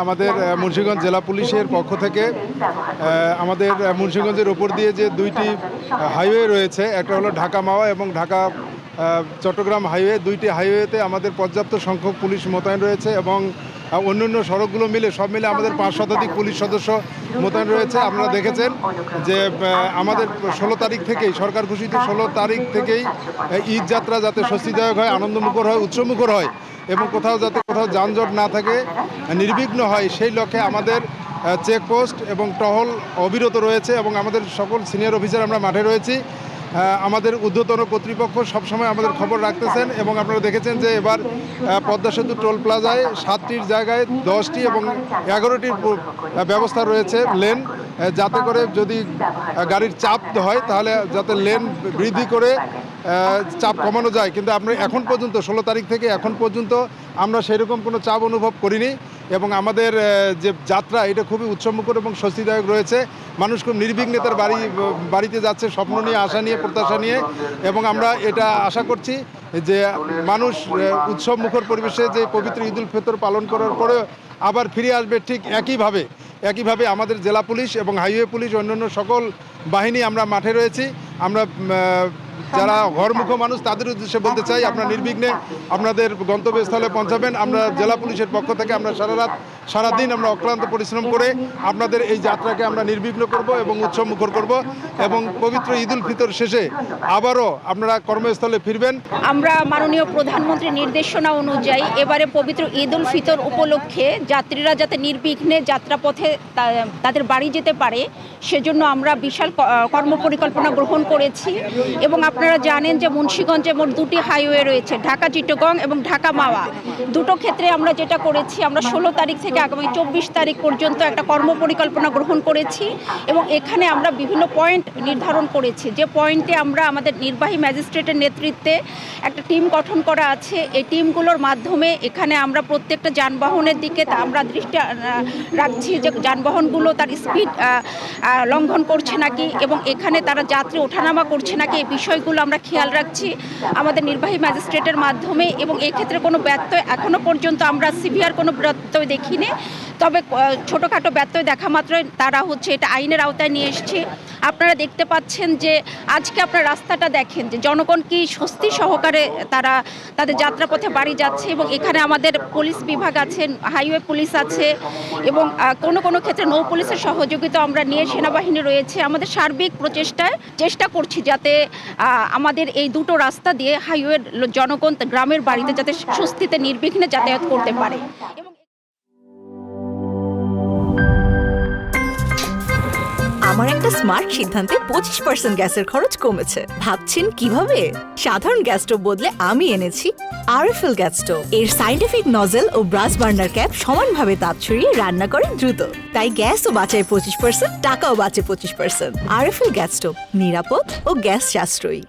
আমাদের মুন্সিগঞ্জ জেলা পুলিশের পক্ষ থেকে আমাদের মুন্সিগঞ্জের উপর দিয়ে যে দুইটি হাইওয়ে রয়েছে, একটা হলো ঢাকা মাওয়া এবং ঢাকা চট্টগ্রাম হাইওয়ে। দুইটি হাইওয়েতে আমাদের পর্যাপ্ত সংখ্যক পুলিশ মোতায়েন রয়েছে এবং অন্যান্য সড়কগুলো মিলে সব মিলে আমাদের 5 শতাধিক পুলিশ সদস্য মোতায়েন রয়েছে। আপনারা দেখেছেন যে আমাদের 16 তারিখ থেকেই, সরকার ঘোষিত 16 তারিখ থেকেই ঈদ যাত্রা যাতে স্বস্তিদায়ক হয়, আনন্দমুখর হয়, উৎসবমুখর হয় এবং কোথাও যানজট না থাকে, নির্বিঘ্ন হয়, সেই লক্ষ্যে আমাদের চেকপোস্ট এবং টহল অবিরত রয়েছে এবং আমাদের সকল সিনিয়র অফিসার আমরা মাঠে রয়েছি। আমাদের ঊর্ধ্বতন কর্তৃপক্ষ সবসময় আমাদের খবর রাখতেছেন এবং আপনারা দেখেছেন যে এবার পদ্মা সেতু টোল প্লাজায় 7টির জায়গায় 10টি এবং 11টির ব্যবস্থা রয়েছে লেন, যাতে করে যদি গাড়ির চাপ হয় তাহলে যাতে লেন বৃদ্ধি করে চাপ কমানো যায়। কিন্তু আমরা এখন পর্যন্ত 16 তারিখ থেকে এখন পর্যন্ত আমরা সেরকম কোনো চাপ অনুভব করিনি এবং আমাদের যে যাত্রা এটা খুবই উৎসবমুখর এবং স্বস্তিদায়ক রয়েছে। মানুষ খুব নির্বিঘ্নে তার বাড়িতে যাচ্ছে স্বপ্ন নিয়ে, আশা নিয়ে, প্রত্যাশা নিয়ে এবং আমরা এটা আশা করছি যে মানুষ উৎসবমুখর পরিবেশে যে পবিত্র ঈদ উল ফিতর পালন করার পরে আবার ফিরে আসবে ঠিক একইভাবে আমাদের জেলা পুলিশ এবং হাইওয়ে পুলিশ অন্যান্য সকল বাহিনী আমরা মাঠে রয়েছি। আমরা যারা ঘরমুখ মানুষ তাদের উদ্দেশ্যে বলতে চাই, আপনারা নির্বিঘ্নে আপনাদের গন্তব্যস্থলে পৌঁছাবেন। আমরা জেলা পুলিশের পক্ষ থেকে আমরা সারাদিন আমরা অক্লান্ত পরিশ্রম করে আপনাদের এই যাত্রাকে আমরা নির্বিঘ্ন করব এবং উৎসবমুখর করব এবং পবিত্র ঈদ উল ফিতর শেষে আবারও আপনারা কর্মস্থলে ফিরবেন। আমরা মাননীয় প্রধানমন্ত্রীর নির্দেশনা অনুযায়ী এবারে পবিত্র ঈদ উল ফিতর উপলক্ষে যাত্রীরা যাতে নির্বিঘ্নে যাত্রাপথে তাদের বাড়ি যেতে পারে সেজন্য আমরা বিশাল কর্মপরিকল্পনা গ্রহণ করেছি এবং আপনারা জানেন যে মুন্সিগঞ্জে মোট 2টি হাইওয়ে রয়েছে, ঢাকা চিট্টগং এবং ঢাকা মাওয়া। দুটো ক্ষেত্রে আমরা যেটা করেছি, আমরা 16 তারিখ থেকে আগামী 24 তারিখ পর্যন্ত একটা কর্মপরিকল্পনা গ্রহণ করেছি এবং এখানে আমরা বিভিন্ন পয়েন্ট নির্ধারণ করেছি, যে পয়েন্টে আমরা আমাদের নির্বাহী ম্যাজিস্ট্রেটের নেতৃত্বে একটা টিম গঠন করা আছে। এই টিমগুলোর মাধ্যমে এখানে আমরা প্রত্যেকটা যানবাহনের দিকে আমরা দৃষ্টি রাখছি যে যানবাহনগুলো তার স্পিড লঙ্ঘন করছে নাকি এবং এখানে তারা যাত্রী ওঠানামা করছে নাকি, এই বিষয়গুলো আমরা খেয়াল রাখছি আমাদের নির্বাহী ম্যাজিস্ট্রেটের মাধ্যমে এবং এক্ষেত্রে কোনো ব্যত্যয় এখনও পর্যন্ত আমরা সিভিয়ার কোনো ব্যত্যয় দেখিনি। তবে ছোটোখাটো ব্যত্যয় দেখা মাত্রই তারা এটা আইনের আওতায় নিয়ে এসছে। আপনারা দেখতে পাচ্ছেন যে আজকে আপনার রাস্তাটা দেখেন যে জনগণ কি স্বস্তি সহকারে তারা তাদের যাত্রাপথে বাড়ি যাচ্ছে এবং এখানে আমাদের পুলিশ বিভাগ আছে, হাইওয়ে পুলিশ আছে এবং কোনো ক্ষেত্রে নৌ পুলিশের সহযোগিতা আমরা নিয়ে সেনাবাহিনী রয়েছে। আমাদের সার্বিক প্রচেষ্টায় চেষ্টা করছি যাতে আমাদের এই দুটো রাস্তা দিয়ে হাইওয়ের জনগণ গ্রামের বাড়িতে যাতে স্বস্তিতে নির্বিঘ্নে যাতায়াত করতে পারে। আমার একটা স্মার্ট সিদ্ধান্তে 25% গ্যাসের খরচ কমেছে। ভাবছেন কিভাবে? সাধারণ গ্যাস স্টোভ বদলে আমি এনেছি আরএফএল গ্যাস স্টোভ। এর সাইন্টিফিক নজল ও ব্রাস বার্নার ক্যাপ সমানভাবে তাপ ছড়িয়ে রান্না করে দ্রুত, তাই গ্যাসও বাঁচায় 25%, টাকাও বাঁচে 25%। আরএফএল গ্যাস স্টোভ নিরাপদ ও গ্যাস সাশ্রয়ী।